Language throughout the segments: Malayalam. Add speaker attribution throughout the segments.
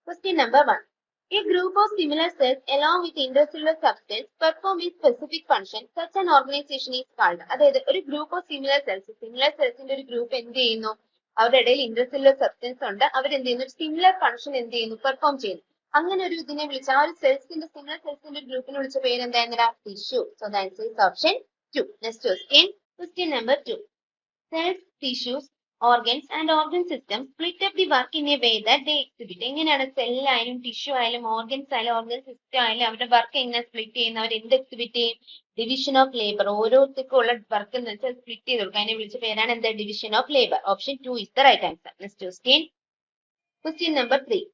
Speaker 1: Question number 1. A group of similar cells along with intercellular substance perform a specific function. Such an organization is called. അതായത് ഒരു ഗ്രൂപ്പ് ഓഫ് സിമിലർ സെൽസിന്റെ ഒരു ഗ്രൂപ്പ് എന്ത് ചെയ്യുന്നു, അവരുടെ ഇടയിൽ ഇന്റർസെല്ലുലർ സബ്സ്റ്റൻസ് ഉണ്ട്, അവരെന്ത് ചെയ്യുന്നു, ഒരു സിമിലർ ഫംഗ്ഷൻ എന്ത് ചെയ്യുന്നു, പെർഫോം ചെയ്യുന്നു. അങ്ങനെ ഒരു ഇതിനെ വിളിച്ച ആ ഒരു സിമിലർ സെൽസിന്റെ ഒരു ഗ്രൂപ്പിനെ വിളിച്ച പേര് എന്തായിരുന്നടാ, tissue. So the answer is option 2. Next question number 2. Cells, tissues, organs and organ systems split up the work in a way that they exhibit. എങ്ങനെയാണ് സെൽ ആയാലും ടിഷ്യൂ ആയാലും ഓർഗൻസ് ആയാലും ഓർഗൻ സിസ്റ്റം ആയാലും അവരുടെ വർക്ക് എങ്ങനെ സ്പ്ലിറ്റ് ചെയ്യുന്ന, അവർ എന്ത് എക്സിബിറ്റ് ചെയ്യും, ഡിവിഷൻ ഓഫ് ലേബർ. ഓരോരുത്തർക്കും ഉള്ള വർക്ക് എന്ന് വെച്ചാൽ സ്പ്ലിറ്റ് ചെയ്ത് കൊടുക്കുക. അതിനെ വിളിച്ച പേരാണ് എന്താ, division of labour. Option 2 is the right answer. Next question number 3.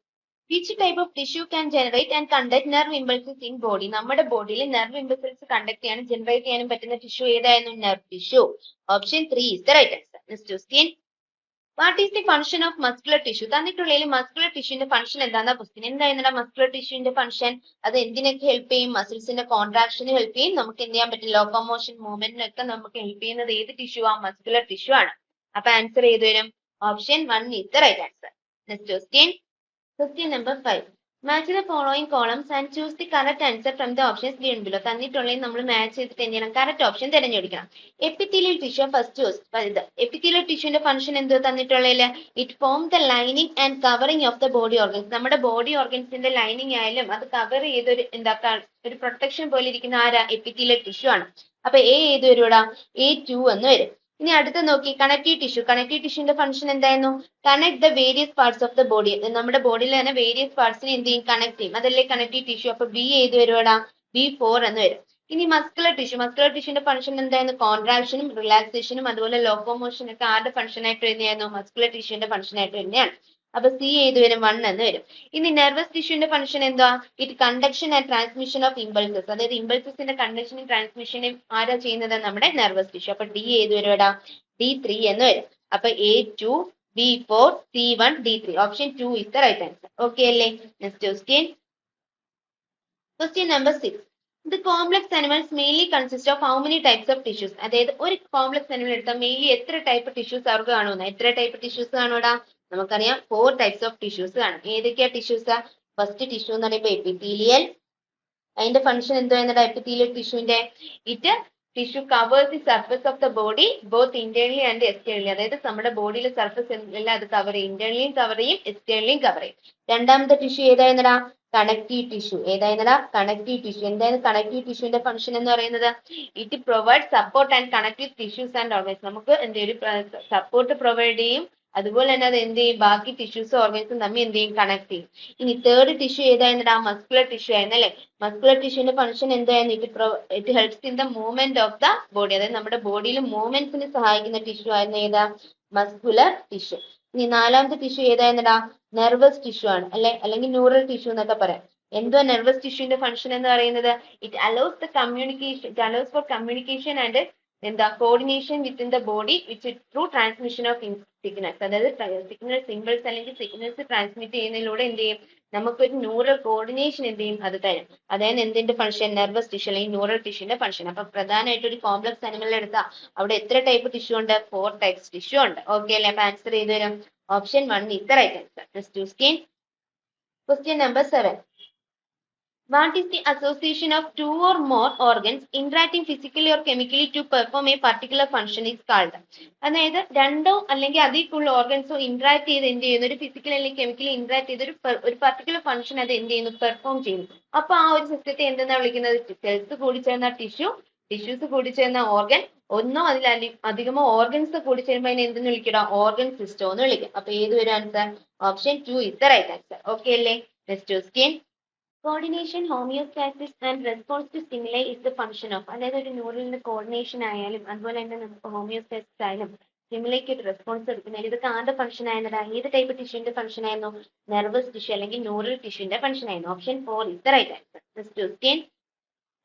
Speaker 1: Which type of tissue can generate and conduct nerve impulses in body? നമ്മുടെ ബോഡിയിൽ നെർവ് ഇമ്പൾസസ് കണ്ടക്ട് ചെയ്യാനും ജനറേറ്റ് ചെയ്യാനും പറ്റുന്ന ടിഷ്യൂ ഏതായിരുന്നു, nerve tissue. Option 3 is the right answer. Next question. What is the function of muscular tissue? തന്നിട്ടുള്ളതിൽ മസ്കുലർ ടിഷ്യൂന്റെ ഫംഗ്ഷൻ എന്താണെന്ന ക്വസ്റ്റ്യൻ. എന്തായിരുന്നു മസ്കുലർ ടിഷ്യൂന്റെ ഫംഗ്ഷൻ? അത് എന്തിനൊക്കെ ഹെൽപ്പ് ചെയ്യും? മസിൽസിന്റെ കോൺട്രാക്ഷന് ഹെൽപ്പ് ചെയ്യും. നമുക്ക് എന്ത് ചെയ്യാൻ പറ്റും, ലോക്കോമോഷൻ മൂവ്മെന്റിനൊക്കെ നമുക്ക് ഹെൽപ്പ് ചെയ്യുന്നത് ഏത് ടിഷ്യൂ ആ, മസ്കുലർ ടിഷ്യൂ ആണ്. അപ്പൊ ആൻസർ ഏത് വരും? Option 1 is the right answer. Next question number 5. Match the following columns and choose the correct answer from the options given below. തന്നിട്ടുള്ളതിൽ നമ്മൾ മാച്ച് ചെയ്തിട്ട് എന്ത് ചെയ്യണം, കറക്റ്റ് ഓപ്ഷൻ തിരഞ്ഞെടുക്കണം. എപ്പിത്തീലിയൽ ടിഷ്യൂ ഫസ്റ്റ് വലുത്. എപ്പിത്തീലിയൽ ടിഷ്യൂന്റെ ഫംഗ്ഷൻ എന്ത് തന്നിട്ടുള്ളതിൽ? It form the lining and covering of the body organs. നമ്മുടെ ബോഡി ഓർഗൻസിന്റെ ലൈനിങ് ആയാലും അത് കവർ ചെയ്തൊരു ഒരു പ്രൊട്ടക്ഷൻ പോലെ ഇരിക്കുന്ന ആരാ, എപ്പിത്തീലിയൽ ടിഷ്യൂ ആണ്. അപ്പൊ ഏത് വരുവാ, A2 എന്ന് വരും. ഇനി അടുത്ത നോക്കി, കണക്റ്റീവ് ടിഷ്യൂ. കണക്റ്റീവ് ടിഷ്യൂന്റെ ഫംഗ്ഷൻ എന്തായിരുന്നു? Connect the various parts of the body. നമ്മുടെ ബോഡിയിൽ തന്നെ വേരിയസ് പാർട്സിനെ എന്ത് ചെയ്യും, കണക്ട് ചെയ്യും. അതല്ലേ കണക്റ്റീവ് ടിഷ്യൂ. അപ്പൊ ബി ഏത് വരുവാടാ, B4 എന്ന് വരും. ഇനി മസ്കുലർ ടിഷ്യൂന്റെ ഫംഗ്ഷൻ എന്തായിരുന്നു? കോൺട്രാക്ഷനും റിലാക്സേഷനും അതുപോലെ ലോക്കോമോഷൻ ഒക്കെ ആരുടെ ഫംഗ്ഷൻ ആയിട്ട് വരുന്നതായിരുന്നു? മസ്കുലർ ടിഷ്യൂന്റെ ഫംഗ്ഷൻ ആയിട്ട് വരുന്നതാണ്. അപ്പൊ സി ഏത് വരും, 1 എന്ന് വരും. ഇനി നെർവസ് ടിഷ്യൂന്റെ ഫംഗ്ഷൻ എന്താ? It conduction and transmission of impulses. അതായത് ഇമ്പൾസസിന്റെ കണ്ടക്ഷനും ട്രാൻസ്മിഷനും ആരാ ചെയ്യുന്നത്? നമ്മുടെ നെർവസ് ടിഷ്യൂ. അപ്പൊ ഡി ഏത് വരുവാടാ, D3 എന്ന് വരും. അപ്പൊ A2, B4, C1, D3. Option 2 is the right answer. Okay അല്ലേ? Next question number 6. The complex animals mainly consist of how many types of tissues? അതായത് ഒരു കോംപ്ലക്സ് അനിമൽ എടുത്താൽ മെയിൻലി എത്ര ടൈപ്പ് ടിഷ്യൂസ് അവർക്ക് കാണുമെന്ന്. എത്ര ടൈപ്പ് ടിഷ്യൂസ് കാണൂടാ? നമുക്കറിയാം 4 types of tissues കാണും. ഏതൊക്കെയാ ടിഷ്യൂസ്? ഫസ്റ്റ് ടിഷ്യൂ എന്ന് പറയുമ്പോൾ എപ്പിത്തീലിയൽ. അതിന്റെ ഫംഗ്ഷൻ എന്തുവാ എപ്പിത്തീലിയൽ ടിഷ്യൂന്റെ? It tissue covers the surface of the body both internally and externally. അതായത് നമ്മുടെ ബോഡിയിലെ സർഫസ് എല്ലാം അത് കവർ ചെയ്യും. ഇന്റേണലിയും കവർ ചെയ്യും, എക്സ്റ്റേണലിയും കവർ ചെയ്യും. രണ്ടാമത്തെ ടിഷ്യൂ ഏതായിരുന്നടാ? Connective tissue. ഏതായിരുന്നടാ? Connective tissue. എന്തായിരുന്നു കണക്റ്റീവ് ടിഷ്യൂന്റെ ഫംഗ്ഷൻ എന്ന് പറയുന്നത്? It provide support and connect with tissues and organs. നമുക്ക് എന്തെങ്കിലും സപ്പോർട്ട് പ്രൊവൈഡ് ചെയ്യും, അതുപോലെ തന്നെ അത് എന്ത് ചെയ്യും, ബാക്കി ടിഷ്യൂസും ഓർഗൻസും തമ്മിൽ എന്ത് ചെയ്യും, കണക്ട് ചെയ്യും. ഇനി തേർഡ് ടിഷ്യൂ ഏതായിരുന്നടാ? മസ്കുലർ ടിഷ്യൂ ആയിരുന്നു അല്ലെ. മസ്കുലർ ടിഷ്യൂന്റെ ഫംഗ്ഷൻ എന്തായിരുന്നു? It helps in the movement of the body. അതായത് നമ്മുടെ ബോഡിയിൽ മൂവ്മെന്റ്സിന് സഹായിക്കുന്ന ടിഷ്യൂ ആയിരുന്നു ഏതാ? Muscular tissue. ഇനി നാലാമത്തെ ടിഷ്യൂ ഏതായിരുന്നടാ? നെർവസ് ടിഷ്യൂ ആണ് അല്ലെ, അല്ലെങ്കിൽ ന്യൂറൽ ടിഷ്യൂ എന്നൊക്കെ പറയാം. എന്തോ നെർവസ് ടിഷ്യൂന്റെ ഫംഗ്ഷൻ എന്ന് പറയുന്നത്? It allows for communication and എന്താ coordination within the body which through transmission of signals. അതായത് സിഗ്നൽ സിമ്പിൾസ് അല്ലെങ്കിൽ സിഗ്നൽസ് ട്രാൻസ്മിറ്റ് ചെയ്യുന്നതിലൂടെ എന്ത് ചെയ്യും, നമുക്കൊരു ന്യൂറൽ കോർഡിനേഷൻ എന്ത് ചെയ്യും, അത് തരും. അതായത് എന്തിന്റെ ഫംഗ്ഷൻ? നെർവസ് ടിഷ്യൂ അല്ലെങ്കിൽ ന്യൂറൽ ടിഷ്യൂന്റെ ഫംഗ്ഷൻ. അപ്പൊ പ്രധാനമായിട്ട് ഒരു കോംപ്ലക്സ് അനിമൽ എടുത്താൽ അവിടെ എത്ര ടൈപ്പ് ടിഷ്യൂ ഉണ്ട്? 4 types ടിഷ്യൂ ഉണ്ട്. ഓക്കെ അല്ലെ? അപ്പൊ ആൻസർ ചെയ്ത് വരും option 1 is the right answer. Next question number 7. What is the association of 2 or more organs interacting physically or chemically to perform a particular function is called? അതായത് രണ്ടോ അല്ലെങ്കിൽ അതിൽ കൂടുതൽ ഓർഗൻസോ ഇന്ററാക്ട് ചെയ്ത് എന്ത് ചെയ്യുന്നു, ഒരു ഫിസിക്കൽ അല്ലെങ്കിൽ കെമിക്കലി ഇന്ററാക്ട് ചെയ്ത് ഒരു പർട്ടിക്കുലർ ഫംഗ്ഷൻ അത് എന്ത് ചെയ്യുന്നു, പെർഫോം ചെയ്യുന്നു. അപ്പൊ ആ ഒരു സിസ്റ്റത്തെ എന്തെന്നാ വിളിക്കുന്നത്? സെൽസ് കൂടി ചേർന്ന ടിഷ്യൂ, ടിഷ്യൂസ് കൂടി ചേർന്ന ഓർഗൻ, ഒന്നോ അധികമോ ഓർഗൻസ് കൂടി ചേരുമ്പോൾ അതിനെ എന്തെന്ന് വിളിക്കണം? ഓർഗൻ സിസ്റ്റം എന്ന് വിളിക്കും. അപ്പൊ ഏത് വരും answer? Option 2 is the right answer. Okay അല്ലേ? Next question. Coordination, homeostasis and response to stimuli is the function of. അതായത് ഒരു ന്യൂറലിന്റെ കോർഡിനേഷൻ ആയാലും അതുപോലെ തന്നെ നമുക്ക് ഹോമിയോസ്റ്റാസിസ് ആയാലും സ്റ്റിമുലൈക്ക് റെസ്പോൺസ് എടുക്കുന്നതിൽ ഇതൊക്കെ ആരുടെ ഫംഗ്ഷൻ ആയിരുന്നതാ? ഏത് ടൈപ്പ് ടിഷ്യൂന്റെ ഫംഗ്ഷൻ ആയിരുന്നു? നെർവസ് ടിഷ്യൂ അല്ലെങ്കിൽ ന്യൂറൽ ടിഷ്യൂന്റെ ഫംഗ്ഷൻ ആയിരുന്നു. Option 4 is the right answer.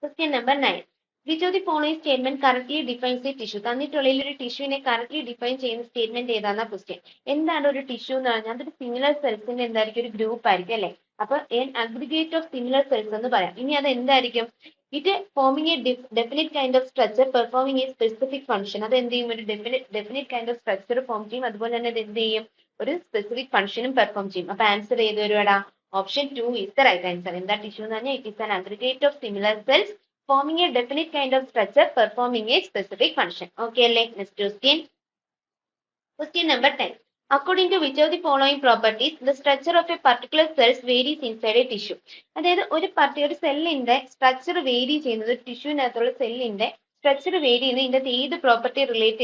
Speaker 1: Question number 9. Which of the following statement correctly defines a tissue? തന്നിട്ടുള്ളിൽ ഒരു ടിഷ്യൂവിനെ കറക്റ്റ്ലി ഡിഫൈൻ ചെയ്യുന്ന സ്റ്റേറ്റ്മെന്റ് ഏതാണെന്ന ക്വസ്റ്റ്യൻ. എന്താണ് ഒരു ടിഷ്യൂ എന്ന് പറഞ്ഞാൽ? അതൊരു സിമിലർ സെൽസിന്റെ എന്തായിരിക്കും? ഒരു ഗ്രൂപ്പ് ആയിരിക്കും അല്ലെ. അപ്പൊ അഗ്രിഗേറ്റ് ഓഫ് സിമിലർ സെൽസ് എന്ന് പറയാം. ഇനി അത് എന്തായിരിക്കും? It forming a definite kind of structure performing a specific function. അത് എന്ത് ചെയ്യും? ഒരു definite kind of structure form ചെയ്യും, അതുപോലെ തന്നെ അത് എന്ത് ചെയ്യും? ഒരു സ്പെസിഫിക് ഫംഗ്ഷനും പെർഫോം ചെയ്യും. അപ്പൊ ആൻസർ ഏത് വരുവാടാ? Option 2 is the right answer. എന്താ ടിഷ്യൂ എന്ന് പറഞ്ഞാൽ it is an aggregate of similar cells forming a definite kind of structure performing a specific function. Okay അല്ലേ? Next question. Question number 10. According to which of the following properties the structure of a particular cells varies inside a tissue? അതായത് ഒരു സെല്ലിന്റെ സ്ട്രക്ചർ വേരി ചെയ്യുന്നത് ടിഷ്യൂവിനകത്തുള്ള സെല്ലിന്റെ സ്ട്രക്ചർ വേരി ചെയ്യുന്നത് ഇതിന്റെ ഏത് പ്രോപ്പർട്ടി റിലേറ്റ്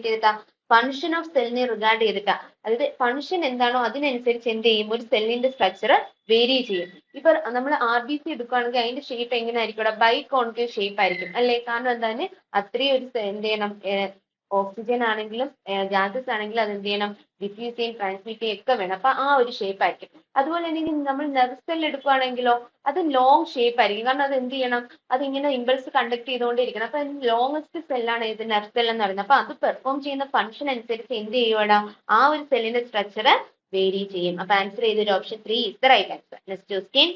Speaker 1: ചെയ്തിട്ടാ ഫംഗ്ഷൻ ഓഫ് സെല്ലിനെ റിഗാർഡ് ചെയ്തിട്ടാ. അതായത് ഫംഗ്ഷൻ എന്താണോ അതിനനുസരിച്ച് എന്ത് ചെയ്യും, ഒരു സെല്ലിന്റെ സ്ട്രക്ചർ വേരി ചെയ്യും. ഇപ്പൊ നമ്മൾ RBC എടുക്കുകയാണെങ്കിൽ അതിന്റെ ഷേപ്പ് എങ്ങനെ ആയിരിക്കും? ബൈ കോൺകേവ് ഷേപ്പ് ആയിരിക്കും അല്ലെ? കാരണം എന്താണ്, അത്രയും ഒരു എന്ത് ചെയ്യണം, ഓക്സിജൻ ആണെങ്കിലും ഗ്യാസസ് ആണെങ്കിലും അത് എന്ത് ചെയ്യണം, ഡിഫ്യൂസ് ചെയ്യും ട്രാൻസ്മിറ്റ് ചെയ്യും ഒക്കെ വേണം. അപ്പൊ ആ ഒരു ഷേപ്പ് ആയിരിക്കും. അതുപോലെ തന്നെ നമ്മൾ നെർവ് സെൽ എടുക്കുകയാണെങ്കിലോ അത് ലോങ് ഷേപ്പ് ആയിരിക്കും. കാരണം അത് എന്ത് ചെയ്യണം, അത് ഇങ്ങനെ ഇമ്പൾസ് കണ്ടക്ട് ചെയ്തുകൊണ്ടിരിക്കണം. അപ്പൊ ലോങ്സ്റ്റ് സെല്ലാണ് ഇത് നെർവ് സെൽ എന്ന് പറയുന്നത്. അപ്പൊ അത് പെർഫോം ചെയ്യുന്ന ഫംഗ്ഷൻ അനുസരിച്ച് എന്ത് ചെയ്യുവാടാ, ആ ഒരു സെല്ലിന്റെ സ്ട്രക്ചർ വേരി ചെയ്യും. അപ്പൊ ആൻസർ ചെയ്തൊരു option 3 is the right answer. Next question.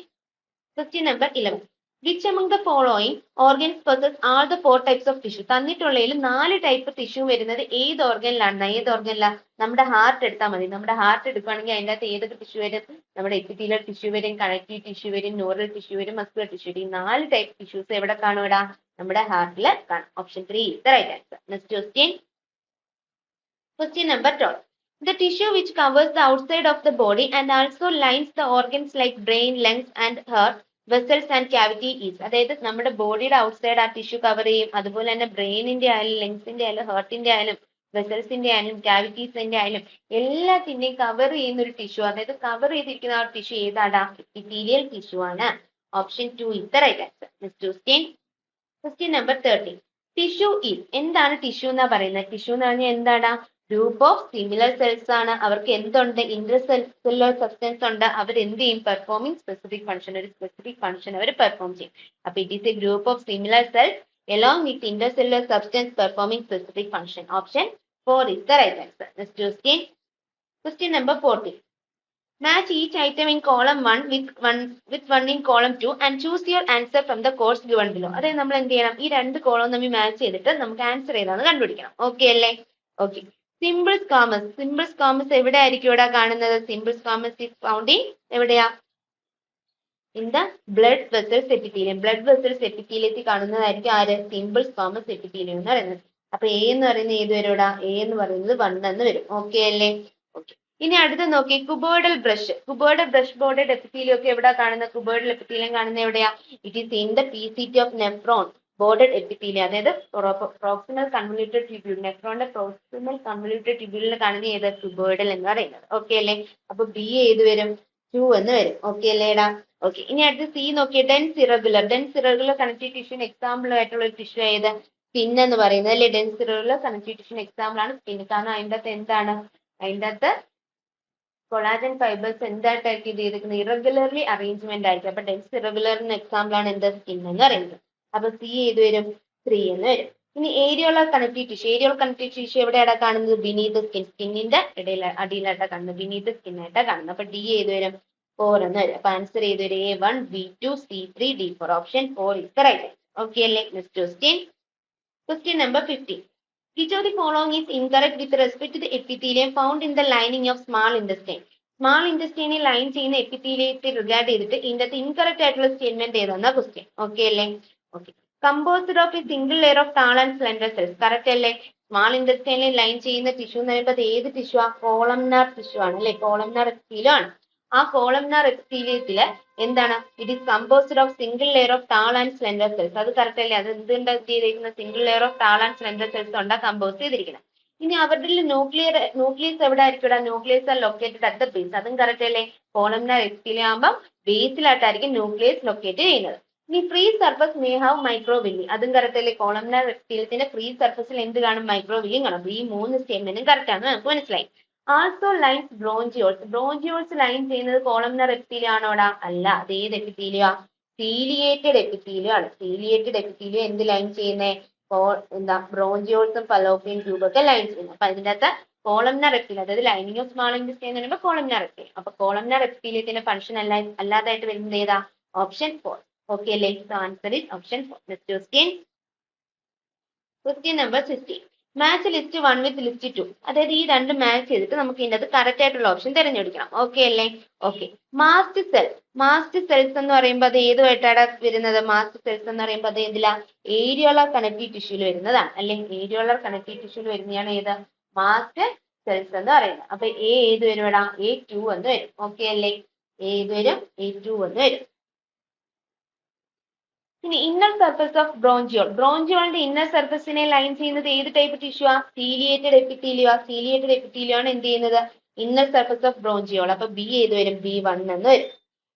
Speaker 1: Question number 11. Which among the following organs possess all the 4 types of tissue? തന്നിട്ടുള്ളതിൽ 4 type tissue വരുന്നത് ഏത് ഓർഗനിലാണ്? നമ്മുടെ ഹാർട്ട് എടുത്താൽ മതി. നമ്മുടെ ഹാർട്ട് എടുക്കുകയാണെങ്കിൽ അതിൻ്റെ അകത്ത് ഏതൊക്കെ ടിഷ്യൂ വരും? നമ്മുടെ എപ്പിത്തീലിയൽ ടിഷ്യൂ വരും, കണക്റ്റീവ് ടിഷ്യൂ വരും, ന്യൂറൽ ടിഷ്യൂ വരും, മസ്കുലർ ടിഷ്യൂ വരും. ഈ 4 ടൈപ്പ് ടിഷ്യൂസ് എവിടെ കാണും? ഇവിടെ നമ്മുടെ ഹാർട്ടിൽ കാണും. Option 3 is the right answer. Next question. Question number 12. The tissue which covers the outside of the body and also lines the organs like brain, lungs and heart, vessels and cavity is. അതായത് നമ്മുടെ ബോഡിയുടെ ഔട്ട്സൈഡ് ആ ടിഷ്യൂ കവർ ചെയ്യും. അതുപോലെ തന്നെ ബ്രെയിനിന്റെ ആയാലും ലങ്സിന്റെ ആയാലും ഹേർട്ടിന്റെ ആയാലും വെസൽസിന്റെ ആയാലും ക്യാവിറ്റീസിന്റെ ആയാലും എല്ലാത്തിന്റെയും കവർ ചെയ്യുന്ന ഒരു ടിഷ്യൂ, അതായത് കവർ ചെയ്തിരിക്കുന്ന ആ ടിഷ്യൂ ഏതാടാ? എപ്പിത്തീലിയൽ ടിഷ്യൂ ആണ്. Option 2 is the right answer. Next question. Question number 13. Tissue is. എന്താണ് ടിഷ്യൂ എന്നാ പറയുന്നത്? ടിഷ്യൂ എന്ന് പറഞ്ഞാൽ എന്താടാ? ഗ്രൂപ്പ് ഓഫ് സിമിലർ സെൽസ് ആണ്. അവർക്ക് എന്തുണ്ട്? ഇന്റർസെല്ലുലർ സബ്സ്റ്റൻസ് ഉണ്ട്. അവർ എന്ത് ചെയ്യും? പെർഫോമിംഗ് സ്പെസിഫിക് ഫംഗ്ഷൻ, ഒരു സ്പെസിഫിക് ഫംഗ്ഷൻ അവർ പെർഫോം ചെയ്യും. അപ്പൊ it is A group of similar cells along with intercellular substance performing specific function. Option 4 is the right answer. Next question. Question number 14. Match each item in column 1 with one in column 2 and choose your answer from the course given below. അതായത് നമ്മൾ എന്ത് ചെയ്യണം? ഈ രണ്ട് കോളം തമ്മിൽ മാച്ച് ചെയ്തിട്ട് നമുക്ക് ആൻസർ ഏതാണെന്ന് കണ്ടുപിടിക്കണം. ഓക്കെ അല്ലേ? ഓക്കെ. സിമ്പിൾ സ്ക്വാമസ് എവിടെ ആയിരിക്കും ഇവിടെ കാണുന്നത്? Simple squamous is found in എവിടെയാ? In the blood vessels epithelium. Blood vessels എപ്പിത്തീലിയത്തിൽ കാണുന്നതായിരിക്കും ആര്? സിമ്പിൾ സ്ക്വാമസ് എപ്പിത്തീലിയം എന്ന് പറയുന്നത്. അപ്പൊ എ എന്ന് പറയുന്നത് ഏത് വരൂടാ? എ എന്ന് പറയുന്നത് 1 എന്ന് വരും. ഓക്കെ അല്ലേ? ഓക്കെ. ഇനി അടുത്ത് നോക്കി, കുബോയിഡൽ ബ്രഷ് ബോർഡഡ് എപ്പിത്തീലിയം ഒക്കെ എവിടെ കാണുന്നത്? കുബോയിഡൽ എപ്പിത്തീലിയം കാണുന്നത് എവിടെയാ? It is in the PCT of nephron bordered epithelium. അതായത് പ്രോക്സിമൽ കൺവല്യൂട്ടഡ് ട്യൂബ്യൂൾ, നെഫ്രോണിന്റെ പ്രോക്സിമൽ കൺവല്യൂട്ടഡ് ട്യൂബ്യൂളിൽ കാണുന്ന ഏത്? കുബോയിഡൽ എന്ന് പറയുന്നത്. ഓക്കെ അല്ലേ? അപ്പൊ ബി ഏത് വരും? 2 എന്ന് വരും. ഓക്കെ അല്ലേടാ? ഓക്കെ. ഇനി അടുത്ത് സി നോക്കിയ ഡെൻസ് ഇറഗുലർ കണക്റ്റീവ് ടിഷ്യൂന് എക്സാമ്പിൾ ആയിട്ടുള്ള ഒരു ടിഷ്യൂ ഏത്? സ്കിൻ എന്ന് പറയുന്നത് അല്ലെ? ഡെൻസ് ഇറഗുലർ കണക്റ്റീവ് ടിഷ്യൂന് എക്സാമ്പിൾ ആണ് സ്കിൻ. കാരണം അതിൻ്റെ അകത്ത് എന്താണ്? അതിൻ്റെ അകത്ത് കൊളാജൻ ഫൈബേഴ്സ് എന്തായിട്ടായിരിക്കും ഇത് ചെയ്തിരിക്കുന്നത്? ഇറഗുലർലി അറേഞ്ച്മെന്റ് ആയിരിക്കും. അപ്പൊ ഡെൻസ് ഇറഗുലറിന് എക്സാമ്പിൾ ആണ് എന്താ? സ്കിൻ എന്ന് പറയുന്നത്. അപ്പൊ സി ഏത് വരും? 3 എന്ന് വരും. ഇനി ഏരിയോളർ കണക്റ്റീവ് ടിഷ്യൂ എവിടെയാണ് കാണുന്നത്? ബിനീത് സ്കിൻ, സ്കിന്നിന്റെ അടിയിലായിട്ടാണ് കാണുന്നത്, ബിനീത് സ്കിൻ ആയിട്ടാണ് കാണുന്നത്. അപ്പൊ ഡി ഏത് വരും? 4 എന്ന് വരും. അപ്പൊ ആൻസർ ചെയ്ത് വരും A1, B2, C3, D4. Option 4 is the right answer. Okay അല്ലേ? Next question. Question number 15. Which of the following is incorrect with respect to the epithelium found in the lining of small intestine? Small ഇൻറ്റസ്റ്റൈനെ ലൈൻ ചെയ്യുന്ന എപ്പിത്തീലിയത്തെ റിഗാർഡ് ചെയ്തിട്ട് ഇതിന്റെ ഇൻകറക്റ്റ് ആയിട്ടുള്ള സ്റ്റേറ്റ്മെന്റ് ഏതാന്ന ക്വസ്റ്റ്യൻ. ഓക്കെ അല്ലേ? Okay. Composed of a single layer of tall and slender cells. Correct അല്ലേ? സ്മാൾ ഇൻറ്റസ്റ്റൈനെ ലൈൻ ചെയ്യുന്ന ടിഷ്യൂ എന്ന് പറയുമ്പോൾ അത് ഏത് ടിഷ്യൂ ആ? കോളംനാർ ടിഷ്യൂ ആണ് അല്ലെ? കോളംനാർ എപ്പിത്തീലിയം ആണ്. ആ കോളംനാർ എപ്പിത്തീലിയത്തില് എന്താണ്? It is composed of single layer of tall and slender cells. അത് കറക്റ്റ് അല്ലേ? അത് എന്തുകൊണ്ട് ചെയ്തിരിക്കുന്നത്? Single layer of tall and slender cells കൊണ്ടാ കമ്പോസ് ചെയ്തിരിക്കുന്നത്. ഇനി അവരുടെ ന്യൂക്ലിയസ് എവിടെ ആയിരിക്കും? Nucleus R located at the base. അതും കറക്റ്റ് അല്ലേ? കോളംനാർ എപ്പിത്തീലിയം ആകുമ്പോൾ ബേസിലായിട്ടായിരിക്കും ന്യൂക്ലിയസ് ലൊക്കേറ്റ് ചെയ്യുന്നത്. ഇനി free surface may have microvilli. അതും കറക്റ്റ് അല്ലേ? കോളംനാർ എപ്പിത്തീലിയത്തിന്റെ ഫ്രീ സർഫസിൽ എന്ത് കാണും? മൈക്രോവില്ലിയും കാണും. ഈ 3 സ്റ്റേറ്റ്മെന്റും കറക്റ്റ് ആണെന്ന് നമുക്ക് മനസ്സിലായി. ആൾസോ ലൈൻസ് ബ്രോഞ്ചിയോൾസ് ലൈൻ ചെയ്യുന്നത് കോളംനാർ എപ്പിത്തീലിയം ആണോടാ? അല്ല. അത് ഏത് എപ്പിത്തീലിയം? സീലിയേറ്റഡ് എപ്പിത്തീലിയം ആണ്. സീലിയേറ്റഡ് എപ്പിത്തീലിയം എന്ത് ലൈൻ ചെയ്യുന്നേ? എന്താ? ബ്രോഞ്ചിയോൾസും ഫലോപ്പിയൻ ട്യൂബ് ഒക്കെ ലൈൻ ചെയ്യുന്നത്. അപ്പൊ അതിൻ്റെ അകത്ത് കോളംനാർ എപ്പിത്തീലിയം, അതായത് ലൈനിങ് ഓഫ് സ്മാൾ ഇൻറ്റസ്റ്റൈൻ എന്ന് പറയുമ്പോൾ കോളംനാർ എപ്പിത്തീലിയം. അപ്പൊ കോളംനാർ എപ്പിത്തീലിയത്തിന്റെ ഫംഗ്ഷൻ അല്ലാതായിട്ട് വരുന്നത് ഏതാ? ഓപ്ഷൻ 4. ഓക്കെ അല്ലേ? Answer is option 4. Next question. Question number 16. Match list 1 with list 2. അതായത് ഈ രണ്ട് മാച്ച് ചെയ്തിട്ട് നമുക്ക് ഇതിന്റെ കറക്റ്റ് ആയിട്ടുള്ള ഓപ്ഷൻ തിരഞ്ഞെടുക്കണം. ഓക്കെ അല്ലേ? ഓക്കെ. മാസ്റ്റ് സെൽസ് എന്ന് പറയുമ്പോൾ അത് ഏതുമായിട്ടാണ് വരുന്നത്? മാസ്റ്റ് സെൽസ് എന്ന് പറയുമ്പോൾ അത് ഏതിലാ? ഏരിയോളർ കണക്റ്റീവ് ടിഷ്യൂല് വരുന്നതാണ്. അല്ലെങ്കിൽ ഏരിയോളർ കണക്റ്റീവ് ടിഷ്യൂല് വരുന്നതാണ് ഏത്? മാസ്റ്റ് സെൽസ് എന്ന് പറയുന്നത്. അപ്പൊ ഏത് വരും ഇവിടെ? A2 എന്ന് വരും. ഓക്കെ അല്ലേ? ഏത് വരും? A2 എന്ന് വരും. ഇനി ഇന്നർ സർഫസ് ഓഫ് ബ്രോഞ്ചിയോളിന്റെ ഇന്നർ സർഫസിനെ ലൈൻ ചെയ്യുന്നത് ഏത് ടൈപ്പ് ടിഷ്യൂ ആ? സീലിയേറ്റഡ് എപ്പിത്തീലിയോ ആണ് എന്ത് ചെയ്യുന്നത്? ഇന്നർ സർഫസ് ഓഫ് ബ്രോഞ്ചിയോൾ. അപ്പൊ ബി ഏത് വരും? B1 എന്ന് വരും.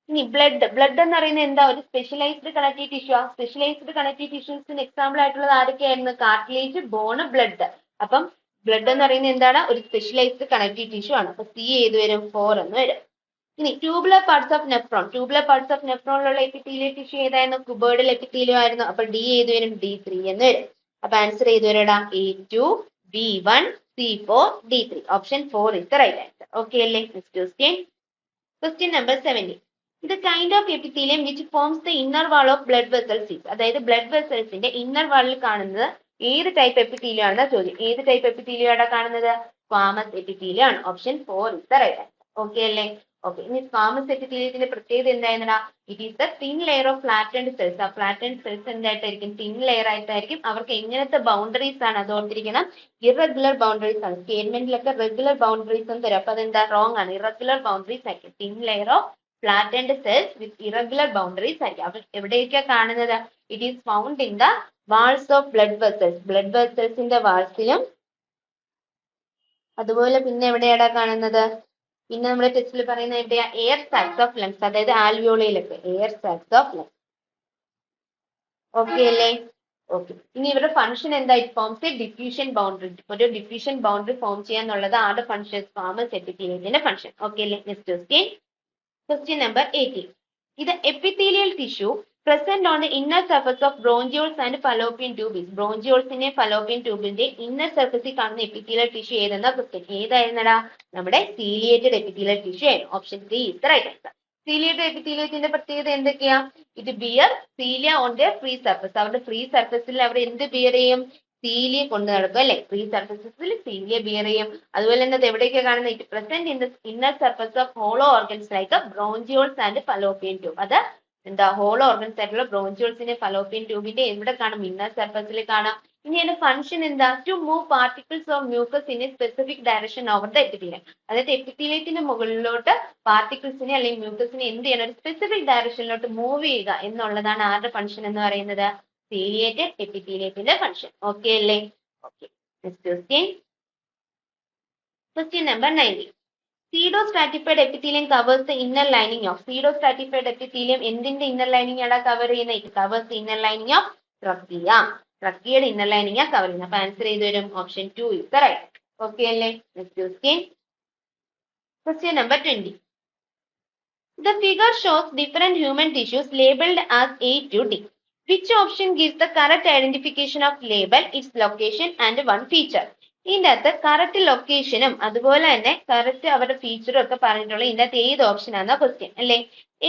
Speaker 1: ഇനി ബ്ലഡ് എന്ന് പറയുന്നത് എന്താ? ഒരു സ്പെഷ്യലൈസ്ഡ് കണക്റ്റീവ് ടിഷ്യൂ ആ. സ്പെഷ്യലൈസ്ഡ് കണക്റ്റീവ് ടിഷ്യൂസിന് എക്സാമ്പിൾ ആയിട്ടുള്ളത് ആരൊക്കെയായിരുന്നു? Cartilage, bone, blood. അപ്പം ബ്ലഡ് എന്ന് പറയുന്നത് എന്താണ്? ഒരു സ്പെഷ്യലൈസ്ഡ് കണക്റ്റീവ് ടിഷ്യൂ ആണ്. അപ്പൊ സി ഏത് വരും? 4 എന്ന് വരും. ഇനി ട്യൂബുലർ പാർട്സ് ഓഫ് നെഫ്രോണിലുള്ള എപ്പിത്തീലിയൽ ടിഷ്യൂ ഏതായിരുന്നു? കുബേർഡൽ എപ്പിത്തീലിയം ആയിരുന്നു. അപ്പൊ ഡി ഏത് വരും? D3 എന്ന് വരും. അപ്പൊ ആൻസർ ഏത് വരും? A2, B1, C4, D3. Option 4 is the right answer. Okay അല്ലേ? Next question. Question number 17. The kind of epithelium which forms the inner wall of blood vessels is. അതായത് ബ്ലഡ് വെസൽസിന്റെ ഇന്നർ വാളിൽ കാണുന്നത് ഏത് ടൈപ്പ് എപ്പിത്തീലിയം ആണെന്ന ചോദ്യം. ഏത് ടൈപ്പ് എപ്പിത്തീലിയം ആണ് കാണുന്നത്? സ്ക്വാമസ് എപ്പിത്തീലിയം ആണ്. Option 4 is the right answer. Okay അല്ലേ? ഓക്കെ. ഇനി സ്ക്വാമസ് എപ്പിത്തീലിയത്തിന്റെ പ്രത്യേകത എന്തായിരുന്നടാ? It is the thin layer of flattened cells. ആ ഫ്ലാറ്റൻഡ് സെൽസ് എന്തായിട്ടായിരിക്കും? തിൻ ലെയർ ആയിട്ടായിരിക്കും. അവർക്ക് എങ്ങനത്തെ ബൗണ്ടറീസ് ആണ്? അത് ഓർത്തിരിക്കണം. ഇറഗുലർ ബൗണ്ടറീസ് ആണ്. സ്റ്റേറ്റ്മെന്റിലൊക്കെ റെഗുലർ ബൗണ്ടറീസ് എന്ന് തരും. അപ്പൊ അതെന്താ? റോങ് ആണ്. ഇറഗുലർ ബൗണ്ടറീസ് ആയിരിക്കും. Thin layer of flattened cells with irregular boundaries ആയിരിക്കും. അപ്പൊ എവിടെയൊക്കെയാ കാണുന്നത്? It is found in the walls of blood vessels. Blood വെസൽസിന്റെ വാൾസിലും അതുപോലെ പിന്നെ എവിടെയാടാ കാണുന്നത്? പിന്നെ നമ്മുടെ ടെസ്റ്റിൽ പറയുന്ന എവിടെയാ? Air sacs of lungs. അതായത് ആൽവിയോളയിലൊക്കെ air sacs of lungs. Okay അല്ലേ? ഓക്കെ. ഇനി ഇവരുടെ ഫംഗ്ഷൻ എന്താ? It forms a diffusion boundary. ഒരു ഡിഫ്യൂഷൻ ബൗണ്ടറി ഫോം ചെയ്യാന്നുള്ളത് ആരുടെ ഫംഗ്ഷൻ? Squamous എപ്പിത്തീലിയത്തിന്റെ function. ഓക്കെ അല്ലേ? Next question. Question number 18. Is the epithelial tissue present on the inner surface of bronchioles and fallopian tubes. Bronchioles-നെ fallopian tube-ന്റെ inner surface ൽ കാണുന്ന epithelial tissue ഏതെന്നാ question. ഏതായിരുന്നടാ? നമ്മുടെ ciliated epithelial tissue ആണ്. Option 3 is the right answer. Ciliated epithelium-ത്തിന്റെ പ്രത്യേകത എന്തൊക്കെയാ? It bear cilia on their free surface. അവരുടെ free surface-ൽ അവർ എന്ത് bear ചെയ്യും? സീലിയ കൊണ്ട് നടക്കും അല്ലെ? ഫ്രീ സർഫസസിൽ സീലിയ ബിയർ ചെയ്യും. അതുപോലെ തന്നെ അത് എവിടെയൊക്കെയാണ് കാണുന്നത്? It present in the inner surface of hollow organs like bronchioles and fallopian tube. അത് എന്താ? ഹോളോ ഓർഗൻസ് ആയിട്ടുള്ള ബ്രോഞ്ചിയോൾസിന്റെ ഫലോപ്പിയൻ ട്യൂബിന്റെ എവിടെ കാണും? ഇന്നർ സർഫസിൽ കാണാം. ഇനി അതിന്റെ ഫംഗ്ഷൻ എന്താ? To move particles of mucus in a specific direction over the epithelium. അതായത് എപ്പിത്തീലിയത്തിന്റെ മുകളിലോട്ട് പാർട്ടിക്കിൾസിനെ അല്ലെങ്കിൽ മ്യൂക്കസിനെ എന്ത് ചെയ്യണം? ഒരു സ്പെസിഫിക് ഡയറക്ഷനിലോട്ട് മൂവ് ചെയ്യുക എന്നുള്ളതാണ് ആരുടെ ഫംഗ്ഷൻ എന്ന് പറയുന്നത്? Ciliated epithelium function. Okay അല്ലേ? Okay. Next question. Question number 19. Pseudostratified epithelium covers the inner lining of. Pseudostratified epithelium എന്തിന്റെ inner lining ആണ് cover ചെയ്യുന്നത്? It covers the inner lining of trachea. ട്രക്കിയയുടെ inner lining ആ cover ചെയ്യുന്നത്. അപ്പൊ ആൻസർ ചെയ്ത് വരും option 2 is the right. Okay അല്ലേ? Next question. Question number 20. The figure shows different human tissues labeled as A to D. Which option gives the correct identification of label, its location and one feature? ഇതിന്റെ അകത്ത് കറക്റ്റ് ലൊക്കേഷനും അതുപോലെ തന്നെ കറക്റ്റ് അവരുടെ ഫീച്ചറും ഒക്കെ പറഞ്ഞിട്ടുള്ള ഇതിന്റെ അകത്ത് ഏത് ഓപ്ഷൻ ആണെന്ന ക്വസ്റ്റ്യൻ അല്ലേ?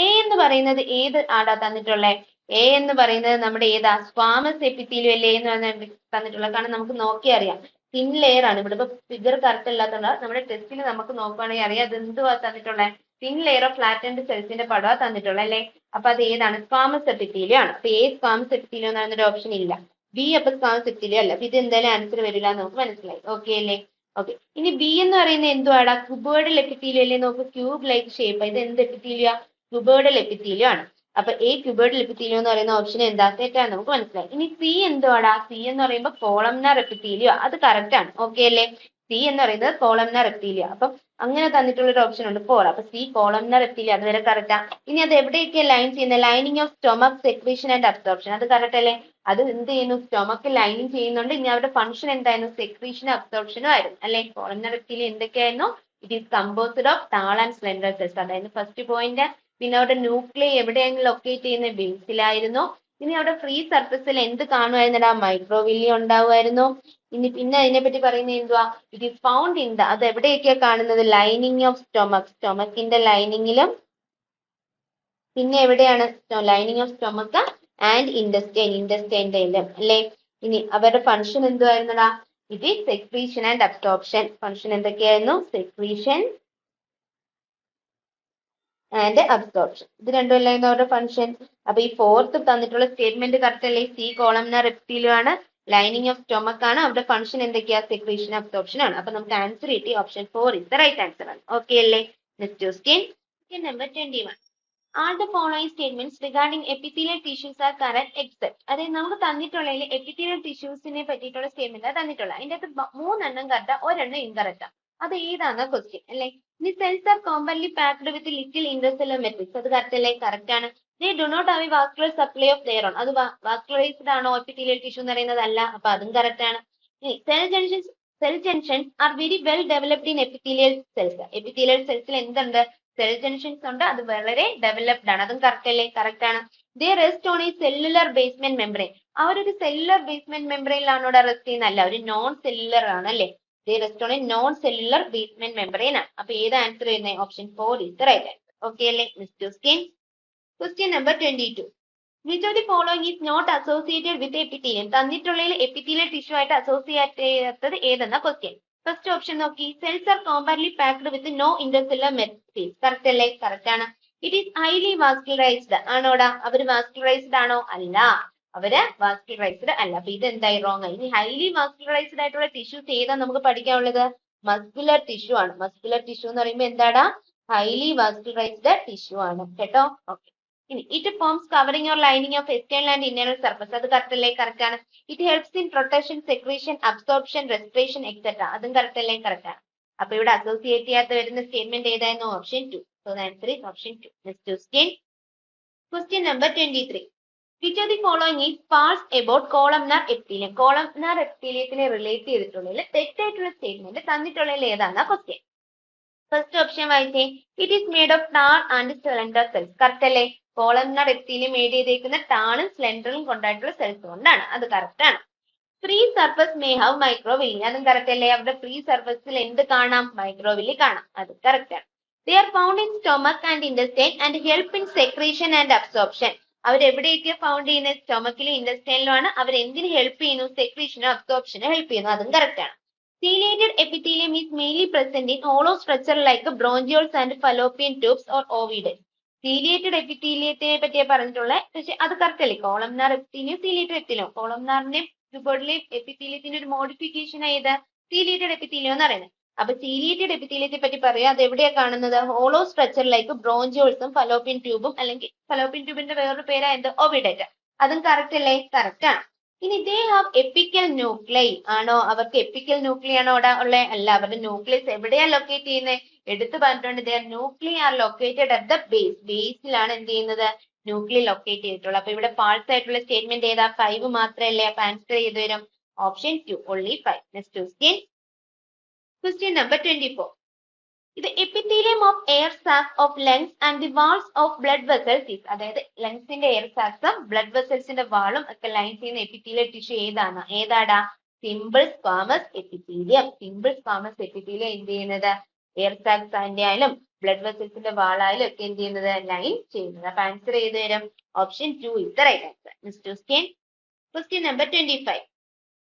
Speaker 1: എ എന്ന് പറയുന്നത് ഏത് ആടാ തന്നിട്ടുള്ളത്? എ എന്ന് പറയുന്നത് നമ്മുടെ ഏതാ? സ്ക്വാമസ് എപ്പിത്തീലിയം അല്ലേ എന്ന് തന്നിട്ടുള്ളത്. കാരണം നമുക്ക് നോക്കി അറിയാം തിൻ ലെയർ ആണ്. ഇവിടെ ഇപ്പൊ ഫിഗർ കറക്റ്റ് അല്ലാത്തതുകൊണ്ട് നമ്മുടെ ടെസ്റ്റിൽ നമുക്ക് നോക്കുകയാണെങ്കിൽ അറിയാം അത് എന്തുവാ തന്നിട്ടുള്ളത്? തിൻ ലെയർ ഓഫ് ഫ്ലാറ്റൻഡ് സെൽസിന്റെ പടവാ തന്നിട്ടുള്ളത് അല്ലേ? അപ്പൊ അത് ഏതാണ്? സ്ക്വാമസ് എപ്പിത്തീലിയം ആണ്. അപ്പൊ എ സ്ക്വാമസ് എപ്പിത്തീലിയം എന്ന് പറയുന്ന ഒരു ഓപ്ഷൻ ഇല്ല. ബി അപ്പൊ സ്ക്വാമസ് എപ്പിത്തീലിയം അല്ല. അപ്പൊ ഇത് എന്തായാലും ആൻസർ വരില്ല എന്ന് നമുക്ക് മനസ്സിലായി. ഓക്കെ അല്ലേ? ഓക്കെ. ഇനി ബി എന്ന് പറയുന്നത് എന്തുവാടാ? കുബേർഡൽ എപ്പിത്തീലിയം അല്ലേ? നോക്ക് ക്യൂബ് ലൈക്ക് ഷേപ്പ്. ഇത് എന്ത് എപ്പിത്തീലിയം? കുബേർഡൽ എപ്പിത്തീലിയം ആണ്. അപ്പൊ എ ക്യൂബേർഡൽ എപ്പിത്തീലിയം എന്ന് പറയുന്ന ഓപ്ഷൻ എന്താ? തെറ്റാണ് നമുക്ക് മനസ്സിലായി. ഇനി സി എന്തുവാടാ? സി എന്ന് പറയുമ്പോൾ കോളംനാർ എപ്പിത്തീലിയം. അത് കറക്റ്റ് ആണ്. ഓക്കെ അല്ലേ? സി എന്ന് പറയുന്നത് കോളംനാർ എപ്പിത്തീലിയം. അപ്പം അങ്ങനെ തന്നിട്ടുള്ള ഒരു ഓപ്ഷൻ ഉണ്ട് 4. അപ്പൊ സി കോളംനാർ എപ്പിത്തീലിയം അതുവരെ കറക്റ്റാ. ഇനി അത് എവിടെയൊക്കെയാണ് ലൈൻ ചെയ്യുന്നത്? Lining of stomach, secretion and absorption. അത് കറക്റ്റ് അല്ലേ? അത് എന്ത് ചെയ്യുന്നു? സ്റ്റൊമക്ക് ലൈനിങ് ചെയ്യുന്നുണ്ട്. ഇനി അവരുടെ ഫംഗ്ഷൻ എന്തായിരുന്നു? സെക്രീഷനും അബ്സോർപ്ഷനും ആയിരുന്നു അല്ലെ? കോളംനാർ എപ്പിത്തീലിയം എന്തൊക്കെയായിരുന്നു? It is composed of tall and slender cells. അതായത് ഫസ്റ്റ് പോയിന്റ്. പിന്നെ അവരുടെ ന്യൂക്ലിയ എവിടെയാണ് ലൊക്കേറ്റ് ചെയ്യുന്നത്? ബേസിലായിരുന്നു. ഇനി അവിടെ ഫ്രീ സർഫസിൽ എന്ത് കാണുമായിരുന്നടാ? മൈക്രോവില്യം ഉണ്ടാവുമായിരുന്നു. ഇനി പിന്നെ അതിനെപ്പറ്റി പറയുന്നത് എന്തുവാ? It is found in the, അത് എവിടെയൊക്കെയാ കാണുന്നത്? ലൈനിങ് ഓഫ് സ്റ്റൊമക്, സ്റ്റൊമക്കിന്റെ ലൈനിങ്ങിലും പിന്നെ എവിടെയാണ്? Lining of stomach and intestine, ഇൻഡസ്റ്റൈൻ്റെ അല്ലേ? ഇനി അവരുടെ ഫംഗ്ഷൻ എന്തുവായിരുന്നടാ? It is secretion and absorption. Function എന്തൊക്കെയായിരുന്നു? Secretion and absorption. ഇത് രണ്ടുമല്ലായിരുന്നു അവരുടെ ഫംഗ്ഷൻ. അപ്പൊ ഈ ഫോർത്ത് തന്നിട്ടുള്ള സ്റ്റേറ്റ്മെന്റ് കറക്റ്റ് അല്ലേ? സി കോളംനാർ എപ്പിത്തീലിയം ആണ്, ലൈനിങ് ഓഫ് സ്റ്റൊമക് ആണ്, അവരുടെ ഫംഗ്ഷൻ എന്തൊക്കെയാ? സെക്രീഷൻ അബ്സോർപ്ഷൻ ആണ്. അപ്പൊ നമുക്ക് ആൻസർ കിട്ടി option 4 is the right answer ആണ്. ഓക്കെ അല്ലേ? Next question number 21. All the following statements regarding epithelial tissues are correct except. അതായത് നമുക്ക് തന്നിട്ടുള്ളതിൽ എപ്പിത്തീലിയൽ ടിഷ്യൂസിനെ പറ്റിയിട്ടുള്ള സ്റ്റേറ്റ്മെന്റ് തന്നിട്ടുള്ളത്. അതിന്റെ അകത്ത് 3 എണ്ണം കറക്റ്റാ, ഒരെണ്ണം ഇൻകറക്റ്റാ. അത് ഏതാണ് ക്വസ്റ്റ്യൻ അല്ലേ? The cells are commonly packed with little intercellular matrix. അത് കറക്റ്റ് അല്ലേ? കറക്റ്റ് ആണ്. They do not have a vascular supply of their own. അത് വാസ്കുലറൈസ്ഡ് ആണോ എപ്പിത്തീലിയൽ ടിഷ്യൂ എന്ന് പറയുന്നത്? അല്ല. അപ്പൊ അതും കറക്റ്റ് ആണ്. Cell junctions are very well developed in epithelial cells. Epithelial സെൽസിൽ എന്തുണ്ട്? സെൽ ജംഗ്ഷൻസ് ഉണ്ട്, അത് വളരെ ഡെവലപ്ഡ് ആണ്. അതും കറക്റ്റ് അല്ലേ? കറക്റ്റ് ആണ്. They rest on a cellular basement membrane. അവരൊരു സെല്ലുലർ ബേസ്മെന്റ് മെംബ്രെയിനിലാണോ റെസ്റ്റ് ചെയ്യുന്നത്? അല്ല, ഒരു നോൺ സെല്ലുലർ ആണ് അല്ലേ? They rest on a non cellular basement membrane ആണ്. അപ്പൊ ഏത് ആൻസർ വരുന്നത്? Option 4 is the right answer. Okay അല്ലേ? Next question number 22. Which of the following is not associated with epithelium? തന്നിട്ടുള്ളതിൽ എപ്പിത്തീലിയൽ ടിഷ്യൂ ആയിട്ട് അസോസിയേറ്റ് ചെയ്യാത്തത് ഏതെന്ന ക്വസ്റ്റ്യൻ. ഫസ്റ്റ് ഓപ്ഷൻ നോക്കി. Cells are compactly packed with no intercellular matrix. Correct അല്ലേ? കറക്റ്റ് ആണ്. It is highly vascularised. ആണോടാ? അവര് വാസ്കുലറൈസ്ഡ് ആണോ? അല്ല, അവര് വാസ്കുലറൈസ്ഡ് അല്ല. അപ്പൊ ഇത് എന്തായി? റോങ് ആയി. ഇനി ഹൈലി വാസ്കുലറൈസ്ഡ് ആയിട്ടുള്ള ടിഷ്യൂസ് ഏതാ നമുക്ക് പഠിക്കാനുള്ളത്? മസ്കുലർ ടിഷ്യൂ ആണ്. മസ്കുലർ ടിഷ്യൂ എന്ന് പറയുമ്പോൾ എന്താടാ? ഹൈലി വാസ്കുലറൈസ്ഡ് ടിഷ്യൂ ആണ് കേട്ടോ. ഓക്കെ. ഇനി it forms covering or lining of external and internal surface. അത് കറക്റ്റ് അല്ലേ? കറക്റ്റ് ആണ്. It helps in protection, secretion, absorption, respiration etcetera. അതും കറക്റ്റ് അല്ലേ? കറക്റ്റ് ആണ്. അപ്പൊ ഇവിടെ അസോസിയേറ്റ് ചെയ്യാത്ത വരുന്ന സ്റ്റേറ്റ്മെന്റ് ഏതായിരുന്നു? Option 2. So the answer is option 2. Next question number 23. Which of the following is false about columnar epithelium? Columnar എപ്പിത്തീലിയത്തിനെ റിലേറ്റ് ചെയ്തിട്ടുള്ളതിൽ തെറ്റായിട്ടുള്ള സ്റ്റേറ്റ്മെന്റ് തന്നിട്ടുള്ളതിൽ ഏതാണ് ക്വസ്റ്റ്യൻ? ഫസ്റ്റ് ഓപ്ഷൻ വായിച്ചേ. It is made of tall and slender cells. Correct അല്ലേ? കോളംനാർ എപ്പിത്തീലിയം മേഡ് ചെയ്തേക്കുന്ന ടാണും സ്ലെൻഡറും കൊണ്ടായിട്ടുള്ള സെൽസ് കൊണ്ടാണ്. അത് കറക്റ്റ് ആണ്. Free surface may have microvilli. അതും കറക്റ്റ് അല്ലേ? അവരുടെ ഫ്രീ സർഫസിൽ എന്ത് കാണാം? മൈക്രോവില്ലി കാണാം. അത് കറക്റ്റ് ആണ്. They are found in stomach and intestine and help in secretion and absorption. അവരെവിടെയൊക്കെയാണ് ഫൗണ്ട് ചെയ്യുന്നത്? സ്റ്റൊമക്കിലും ഇൻറ്റസ്റ്റൈനിലും ആണ്. അവർ എന്തിന് ഹെൽപ്പ് ചെയ്യുന്നു? സെക്രീഷനോ അബ്സോർപ്ഷനോ ഹെൽപ്പ് ചെയ്യുന്നു. അതും കറക്റ്റ് ആണ്. Ciliated epithelium is mainly present in hollow structure like bronchioles and fallopian tubes or oviduct. Ciliated epitheliയത്തിനെ പറ്റിയാ പറഞ്ഞിട്ടുള്ളത്. പക്ഷെ അത് കറക്റ്റ് അല്ലേ? Columnar epithelium, ciliated epithelium. കോളംനാറിന്റെയും ട്യൂബോയിഡിലെയും എപ്പിത്തീലിയത്തിന്റെ ഒരു മോഡിഫിക്കേഷൻ ആയത് സീലിയേറ്റഡ് എപ്പിത്തീലിയം എന്ന് പറയുന്നത്. അപ്പൊ സീലിയേറ്റഡ് എപ്പിത്തീലിയത്തെ പറ്റി പറയാം. അത് എവിടെയാ കാണുന്നത്? ഹോളോ സ്ട്രക്ചർ ലൈക്ക് ബ്രോഞ്ചിയോൾസും ഫലോപ്പിയൻ ട്യൂബും, അല്ലെങ്കിൽ ഫലോപ്പിയൻ ട്യൂബിന്റെ വേറൊരു പേരാ എന്ത്? ഓവിഡക്റ്റ്. അതും കറക്റ്റ് അല്ലേ? കറക്റ്റ് ആണ്. ഇനി ദേ ഹാവ് എപ്പിക്കൽ ന്യൂക്ലൈ. ആണോ? അവർക്ക് എപ്പിക്കൽ ന്യൂക്ലി ആണോ അവിടെ ഉള്ളത്? അല്ല, അവരുടെ ന്യൂക്ലിയസ് എവിടെയാ ലൊക്കേറ്റ് ചെയ്യുന്നത്? എടുത്തു പറഞ്ഞിട്ടുണ്ട്. They nuclei are located at the base. ബേസിലാണ് എന്ത് ചെയ്യുന്നത്? ന്യൂക്ലി ലൊക്കേറ്റ് ചെയ്തിട്ടുള്ളത്. അപ്പൊ ഇവിടെ ഫാൾസ് ആയിട്ടുള്ള സ്റ്റേറ്റ്മെന്റ് ഏതാ? 5 മാത്രമല്ലേ? അപ്പൊ ആൻസർ ചെയ്ത് വരും option 2, only 5. Next question number 24. ഇത് epithelium of air sacs of lungs and the walls of blood vessels is. അതായത് ലങ്സിന്റെ എയർ സാക്സും ബ്ലഡ് വെസൽസിന്റെ വാളും ഒക്കെ ലൈൻ ചെയ്യുന്ന എപ്പിത്തീലിയൽ ടിഷ്യൂ ഏതാടാ? Simple squamous epithelium. Simple squamous epithelium എന്ത് ചെയ്യുന്നത്? എയർ സാക്സ് ആയാലും ബ്ലഡ് വെസൽസിന്റെ വാളായാലും ഒക്കെ എന്ത് ചെയ്യുന്നത്? ലൈൻ ചെയ്യുന്നത്. അപ്പൊ ആൻസർ ചെയ്ത് വരും option 2 is the right answer. Next question number 25.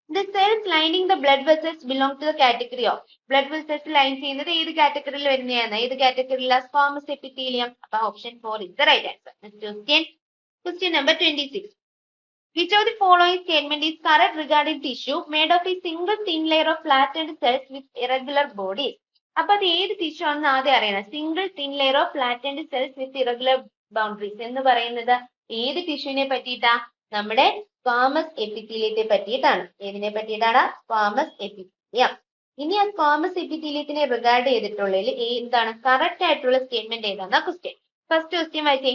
Speaker 1: The cells lining the blood vessels belong to the category of. Blood vessels line ചെയ്യുന്നത് ഏത് കാറ്റഗറിയിൽ വരുന്നതാണ്? ഏത് കാറ്റഗറിയിലാണ്? Squamous epithelium. അപ്പൊ option 4 is the right answer. Question number 26. Which of the following statement is correct regarding tissue made of a single thin layer of flattened cells with irregular bodies? അപ്പൊ അത് ഏത് ടിഷ്യൂ ആണെന്ന് ആദ്യം അറിയണം. Single thin layer of flattened cells with irregular boundaries എന്ന് പറയുന്നത് ഏത് ടിഷ്യൂവിനെ പറ്റിയിട്ടാ? നമ്മുടെ സ്ക്വാമസ് എപ്പിത്തീലിയത്തെ പറ്റിയിട്ടാണ്. ഏതിനെ പറ്റിയിട്ടാണ്? Squamous epithelium. ഇനി ആ സ്ക്വാമസ് എപ്പിത്തീലിയത്തിനെ റിഗാർഡ് ചെയ്തിട്ടുള്ളതിൽ എന്താണ് കറക്റ്റ് ആയിട്ടുള്ള സ്റ്റേറ്റ്മെന്റ് ഏതാണെന്ന ക്വസ്റ്റ്യൻ. ഫസ്റ്റ് ഓപ്ഷൻ വായിച്ചേ.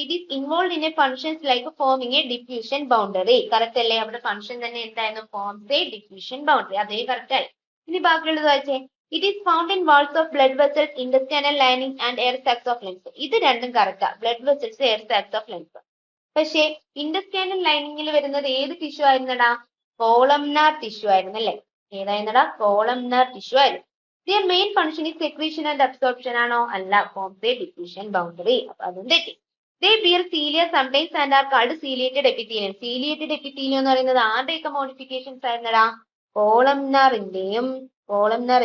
Speaker 1: It is involve in a functions like forming a diffusion boundary. Correct അല്ലേ? അവിടെ ഫംഗ്ഷൻ തന്നെ എന്തായിരുന്നു? Forms a diffusion boundary. അതേ കറക്റ്റ് ആയി. ഇനി ബാക്കിയുള്ളത് വായിച്ചേ. It is found in walls of blood vessels, intestinal lining and air sacs of lungs. ഇത് രണ്ടും കറക്റ്റാ. Blood vessels, air sacs of lungs. പക്ഷേ ഇന്റസ്റ്റൈനൽ ലൈനിങ്ങിൽ വരുന്നത് ഏത് ടിഷ്യൂ ആയിരുന്നടാ? കോളംനാർ ടിഷ്യൂ ആയിരുന്നു അല്ലേ? ഏതായിരുന്നടാ? കോളംനാർ ടിഷ്യൂ ആയിരുന്നു. Their main function is secretion and absorption ആണോ? അല്ല, ഫോംസ് എ ഡിഫ്യൂഷൻ ബൗണ്ടറി. അപ്പൊ അതും തെറ്റി. They bear cilia sometimes and are called ciliated epithelium. Ciliated epithelium എന്ന് പറയുന്നത് ആരുടെയൊക്കെ മോഡിഫിക്കേഷൻസ് ആയിരുന്നടാ? കോളംനാർ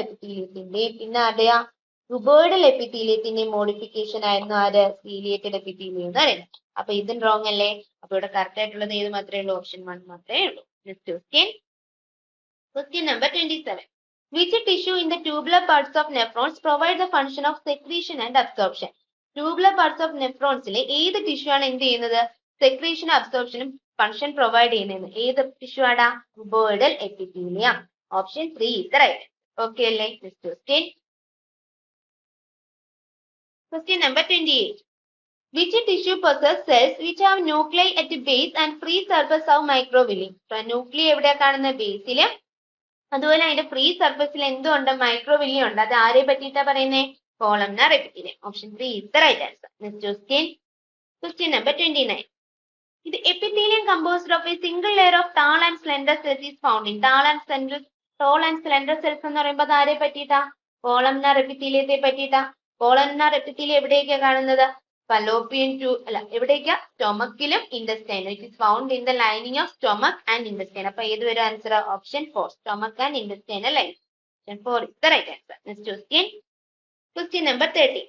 Speaker 1: എപ്പിത്തീലിയത്തിന്റെയും പിന്നെ ആരുടെയാ കുബോയിഡൽ എപ്പിത്തീലിയത്തിന്റെയും മോഡിഫിക്കേഷൻ ആയിരുന്നു ആര് സീലിയേറ്റഡ് എപ്പിത്തീലിയം എന്ന് പറയുന്നത്. അപ്പൊ ഇതും റോങ് അല്ലേ? അപ്പൊ ഇവിടെ കറക്റ്റ് ആയിട്ടുള്ളത് ഏത് മാത്രമേ ഉള്ളൂ? ഓപ്ഷൻ 1 മാത്രമേ ഉള്ളൂ. Next question number 27. Which tissue in the tubular parts of nephrons provide the function of secretion and absorption? Tubular parts of nephronsലെ ഏത് ടിഷ്യൂ ആണ് എന്ത് ചെയ്യുന്നത്? സെക്രീഷനും അബ്സോർപ്ഷനും ഫംഗ്ഷൻ പ്രൊവൈഡ് ചെയ്യുന്നത്? ഏത് ടിഷ്യൂ ആടാ? Cuboidal epithelium. Option 3 is the right. Okay അല്ലേ? Next question number 28. Which tissue possess cells which have nuclei at base and free surface of microvilli? Nuclei എവിടെയാ കാണുന്നത്? ബേസില്. അതുപോലെ അതിന്റെ ഫ്രീ സർഫസിൽ എന്തുണ്ട്? മൈക്രോവില്ലി ഉണ്ട്. അത് ആരെ പറ്റിയിട്ടാ പറയുന്നത്? Columnar epithelium. Option 3 is the right answer. Next question number 29. The epithelium composed of a single layer of tall and slender cells is found in tall and slender cells എന്ന് പറയുമ്പോൾ അത് ആരെ പറ്റിയിട്ടാ? കോളംനാർ എപ്പിത്തീലിയത്തെ പറ്റിയിട്ടാ. കോളംനാർ എപ്പിത്തീലിയം എവിടെയൊക്കെയാ കാണുന്നത്? ഫലോപ്പിയൻ എവിടേക്കാ? സ്റ്റൊമക്കിലും intestine. It is found in the lining of stomach and intestine. അപ്പൊ ഏത് വരും answer? Option 4. stomach and intestinal lining. Option 4 is the right answer. Next question number 30.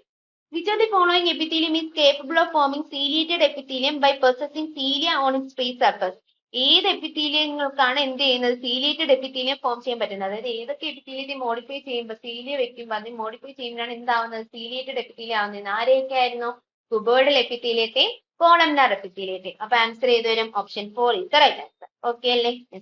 Speaker 1: Which of the following epithelium is capable of forming ciliated epithelium by possessing cilia on its free surface? ഏത് എപ്പിത്തീലിയങ്ങൾക്കാണ് എന്ത് ചെയ്യുന്നത്? സീലിയേറ്റഡ് എപ്പിത്തീലിയം ഫോം ചെയ്യാൻ പറ്റുന്നത്? അതായത് ഏതൊക്കെ എപ്പിത്തീലിയത്തെ മോഡിഫൈ ചെയ്യുമ്പോൾ സീലിയ വെക്കുമ്പോൾ അത് മോഡിഫൈ ചെയ്യുമ്പോഴാണ് എന്താവുന്നത്? സീലിയേറ്റഡ് എപ്പിത്തീലിയം ആവുന്നത്. ആരെയൊക്കെ ആയിരുന്നു? കുബോയിഡൽ എപ്പിത്തീലിയത്തെ, കോളംനാർ എപ്പിത്തീലിയത്തെ. അപ്പൊ ആൻസർ ഏത് വരും? Option 4 is the right answer. Okay അല്ലേ?